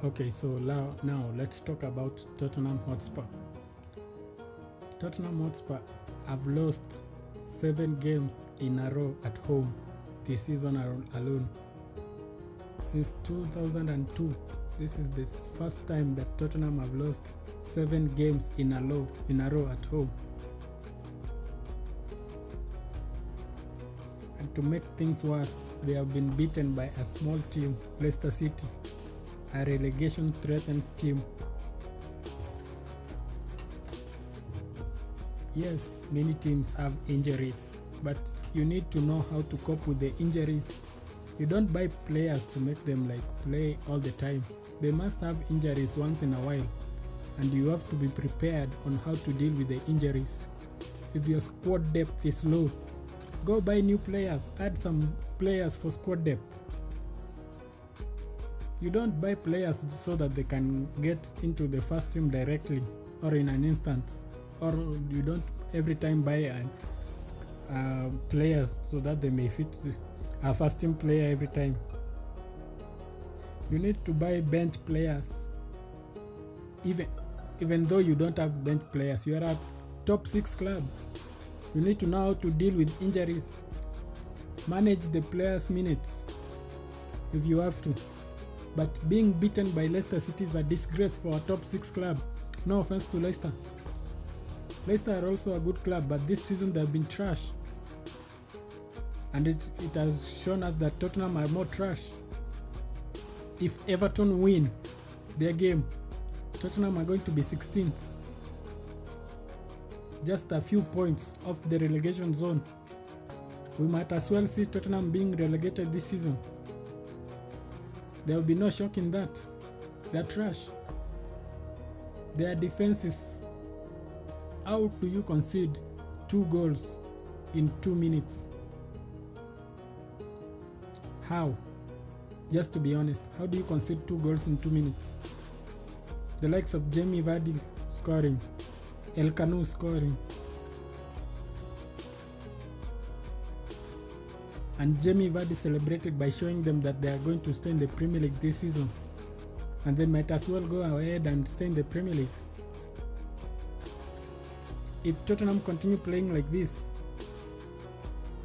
Okay, so now let's talk about Tottenham Hotspur. Tottenham Hotspur have lost 7 games in a row at home this season alone. Since 2002, this is the first time that Tottenham have lost 7 games in a row at home. And to make things worse, they have been beaten by a small team, Leicester City, a relegation-threatened team. Yes, many teams have injuries, but you need to know how to cope with the injuries. You don't buy players to make them play all the time. They must have injuries once in a while, and you have to be prepared on how to deal with the injuries. If your squad depth is low, go buy new players, add some players for squad depth. You don't buy players so that they can get into the first team directly or in an instant, or you don't every time buy players so that they may fit a first team player every time. You need to buy bench players. Even though you don't have bench players, you are a top 6 club. You need to know how to deal with injuries. Manage the players' minutes if you have to. But being beaten by Leicester City is a disgrace for a top 6 club. No offense to Leicester. Leicester are also a good club, but this season they have been trash. And it has shown us that Tottenham are more trash. If Everton win their game, Tottenham are going to be 16th. Just a few points off the relegation zone. We might as well see Tottenham being relegated this season. There will be no shock in that. They're trash. Their defense is... How do you concede 2 goals in 2 minutes? How? Just to be honest, how do you concede 2 goals in 2 minutes? The likes of Jamie Vardy scoring, El Kanu scoring, and Jamie Vardy celebrated by showing them that they are going to stay in the Premier League this season, and they might as well go ahead and stay in the Premier League. If Tottenham continue playing like this,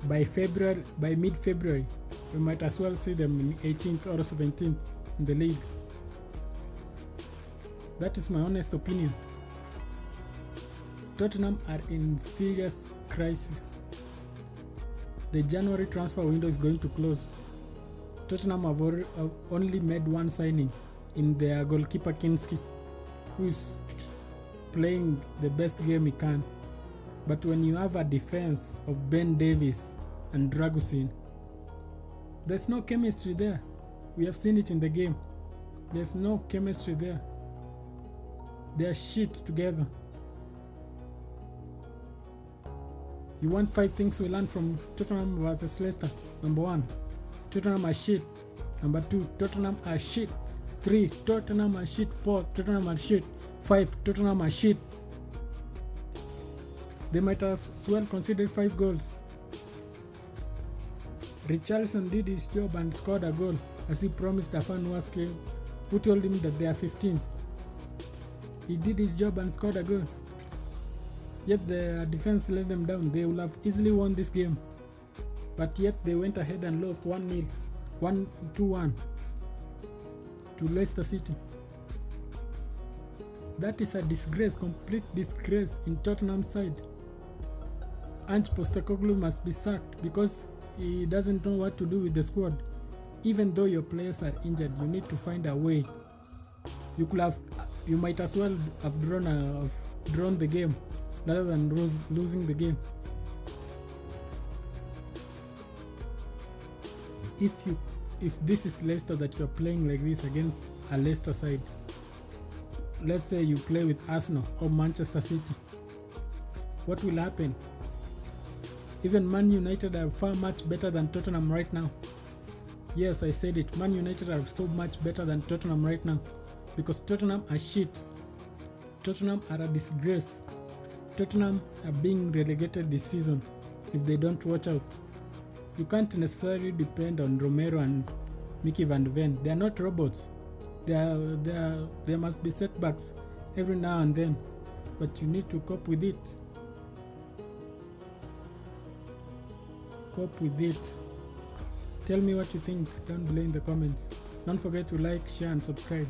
by mid-February, we might as well see them in 18th or 17th in the league. That is my honest opinion. Tottenham are in serious crisis. The January transfer window is going to close. Tottenham have only made one signing in their goalkeeper Kinski, who is playing the best game he can. But when you have a defense of Ben Davies and Dragusin, there's no chemistry there. We have seen it in the game. There's no chemistry there. They are shit together. You want 5 things we learned from Tottenham versus Leicester. Number 1, Tottenham are shit. Number 2, Tottenham are shit. 3, Tottenham are shit. 4, Tottenham are shit. 5, Tottenham are shit. They might have well considered 5 goals. Richarlison did his job and scored a goal, as he promised the fan who told him that they are 15. He did his job and scored a goal. Yet the defense let them down. They would have easily won this game. But yet they went ahead and lost 1-1 to Leicester City. That is a disgrace, complete disgrace in Tottenham's side. Ange Postecoglou must be sacked because he doesn't know what to do with the squad. Even though your players are injured, you need to find a way. You might as well have drawn the game rather than losing the game. If this is Leicester that you're playing like this against a Leicester side, let's say you play with Arsenal or Manchester City, what will happen? Even Man United are far much better than Tottenham right now. Yes, I said it. Man United are so much better than Tottenham right now because Tottenham are shit. Tottenham are a disgrace. Tottenham are being relegated this season if they don't watch out. You can't necessarily depend on Romero and Mickey van de Ven. They are not robots. there must be setbacks every now and then, but you need to cope with it. Tell me what you think down below in the comments. Don't forget to like, share and subscribe.